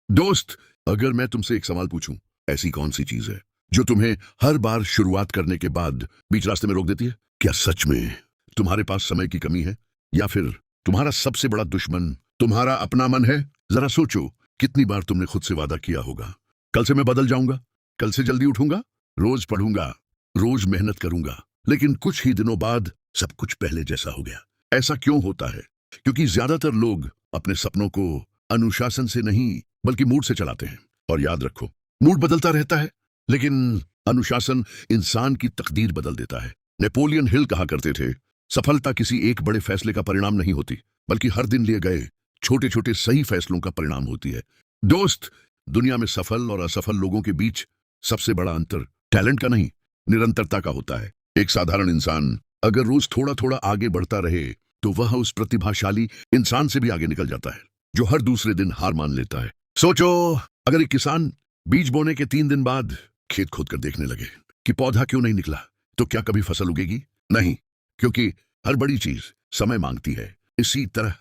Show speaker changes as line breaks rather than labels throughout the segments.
दोस्त, अगर मैं तुमसे एक सवाल पूछूं, ऐसी कौन सी चीज है जो तुम्हें हर बार शुरुआत करने के बाद बीच रास्ते में रोक देती है? क्या सच में तुम्हारे पास समय की कमी है, या फिर तुम्हारा सबसे बड़ा दुश्मन तुम्हारा अपना मन है? जरा सोचो, कितनी बार तुमने खुद से वादा किया होगा, कल से मैं बदल जाऊंगा, कल से जल्दी उठूंगा, रोज पढ़ूंगा, रोज मेहनत करूंगा, लेकिन कुछ ही दिनों बाद सब कुछ पहले जैसा हो गया। ऐसा क्यों होता है? क्योंकि ज्यादातर लोग अपने सपनों को अनुशासन से नहीं बल्कि मूड से चलाते हैं। और याद रखो, मूड बदलता रहता है, लेकिन अनुशासन इंसान की तकदीर बदल देता है। नेपोलियन हिल कहा करते थे, सफलता किसी एक बड़े फैसले का परिणाम नहीं होती, बल्कि हर दिन लिए गए छोटे छोटे सही फैसलों का परिणाम होती है। दोस्त, दुनिया में सफल और असफल लोगों के बीच सबसे बड़ा अंतर टैलेंट का नहीं, निरंतरता का होता है। एक साधारण इंसान अगर रोज थोड़ा थोड़ा आगे बढ़ता रहे, तो वह उस प्रतिभाशाली इंसान से भी आगे निकल जाता है जो हर दूसरे दिन हार मान लेता है। सोचो, अगर एक किसान बीज बोने के 3 दिन बाद खेत खोद कर देखने लगे कि पौधा क्यों नहीं निकला, तो क्या कभी फसल उगेगी? नहीं, क्योंकि हर बड़ी चीज समय मांगती है। इसी तरह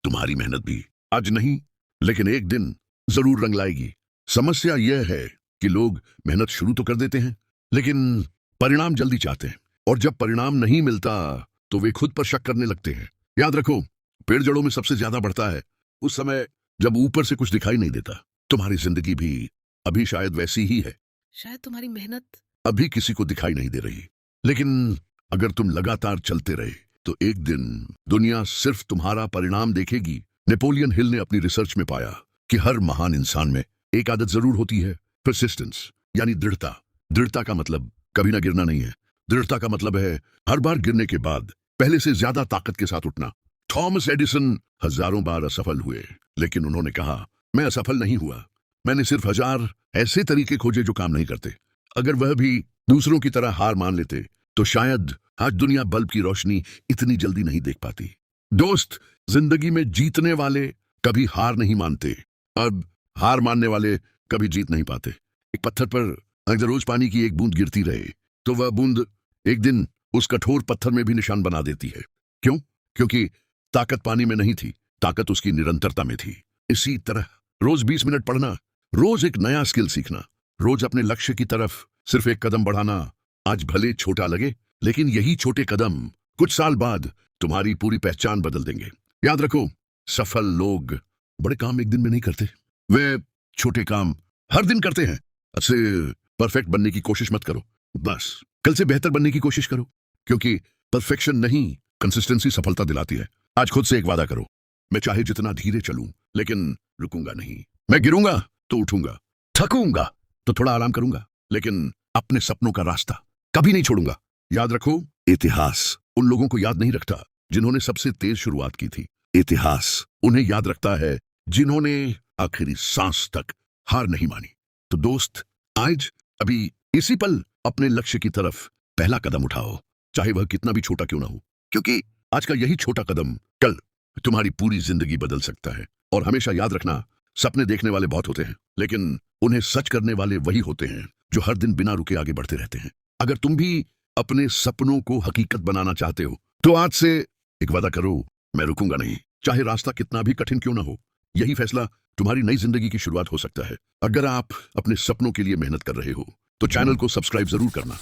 तुम्हारी मेहनत भी आज नहीं, लेकिन एक दिन जरूर रंग लाएगी। समस्या यह है कि लोग मेहनत शुरू तो कर देते हैं, लेकिन परिणाम जल्दी चाहते हैं, और जब परिणाम नहीं मिलता तो वे खुद पर शक करने लगते हैं। याद रखो, पेड़ जड़ों में सबसे ज्यादा बढ़ता है उस समय जब ऊपर से कुछ दिखाई नहीं देता। तुम्हारी जिंदगी भी अभी शायद वैसी ही है।
शायद तुम्हारी मेहनत
अभी किसी को दिखाई नहीं दे रही, लेकिन अगर तुम लगातार चलते रहे तो एक दिन दुनिया सिर्फ तुम्हारा परिणाम देखेगी। नेपोलियन हिल ने अपनी रिसर्च में पाया कि हर महान इंसान में एक आदत जरूर होती है, परसिस्टेंस, यानी दृढ़ता। दृढ़ता का मतलब कभी ना गिरना नहीं है। दृढ़ता का मतलब है हर बार गिरने के बाद पहले से ज्यादा ताकत के साथ उठना। थॉमस एडिसन हजारों बार असफल हुए, लेकिन उन्होंने कहा, मैं असफल नहीं हुआ, मैंने सिर्फ 1000 ऐसे तरीके खोजे जो काम नहीं करते। अगर वह भी दूसरों की तरह हार मान लेते, तो शायद आज दुनिया बल्ब की रोशनी इतनी जल्दी नहीं देख पाती। दोस्त, जिंदगी में जीतने वाले कभी हार नहीं मानते, और हार मानने वाले कभी जीत नहीं पाते। एक पत्थर पर अगर रोज पानी की एक बूंद गिरती रहे, तो वह बूंद एक दिन उस कठोर पत्थर में भी निशान बना देती है। क्यों? क्योंकि ताकत पानी में नहीं थी, ताकत उसकी निरंतरता में थी। इसी तरह रोज 20 मिनट पढ़ना, रोज एक नया स्किल सीखना, रोज अपने लक्ष्य की तरफ सिर्फ एक कदम बढ़ाना, आज भले छोटा लगे, लेकिन यही छोटे कदम कुछ साल बाद तुम्हारी पूरी पहचान बदल देंगे। याद रखो, सफल लोग बड़े काम एक दिन में नहीं करते, वे छोटे काम हर दिन करते हैं। अच्छे परफेक्ट बनने की कोशिश मत करो, बस कल से बेहतर बनने की कोशिश करो, क्योंकि परफेक्शन नहीं, कंसिस्टेंसी सफलता दिलाती है। आज खुद से एक वादा करो, मैं चाहे जितना धीरे चलूं, लेकिन रुकूंगा नहीं। मैं गिरूंगा तो उठूंगा, थकूंगा तो थोड़ा आराम करूंगा, लेकिन अपने सपनों का रास्ता कभी नहीं छोड़ूंगा। याद रखो, इतिहास उन लोगों को याद नहीं रखता जिन्होंने सबसे तेज शुरुआत की थी। इतिहास उन्हें याद रखता है जिन्होंने आखिरी सांस तक हार नहीं मानी। तो दोस्त, आज अभी इसी पल अपने लक्ष्य की तरफ पहला कदम उठाओ, चाहे वह कितना भी छोटा क्यों ना हो, क्योंकि आज का यही छोटा कदम कल तुम्हारी पूरी जिंदगी बदल सकता है। और हमेशा याद रखना, सपने देखने वाले बहुत होते हैं, लेकिन उन्हें सच करने वाले वही होते हैं जो हर दिन बिना रुके आगे बढ़ते रहते हैं। अगर तुम भी अपने सपनों को हकीकत बनाना चाहते हो, तो आज से एक वादा करो, मैं रुकूंगा नहीं, चाहे रास्ता कितना भी कठिन क्यों ना हो। यही फैसला तुम्हारी नई जिंदगी की शुरुआत हो सकता है। अगर आप अपने सपनों के लिए मेहनत कर रहे हो, तो चैनल को सब्सक्राइब जरूर करना।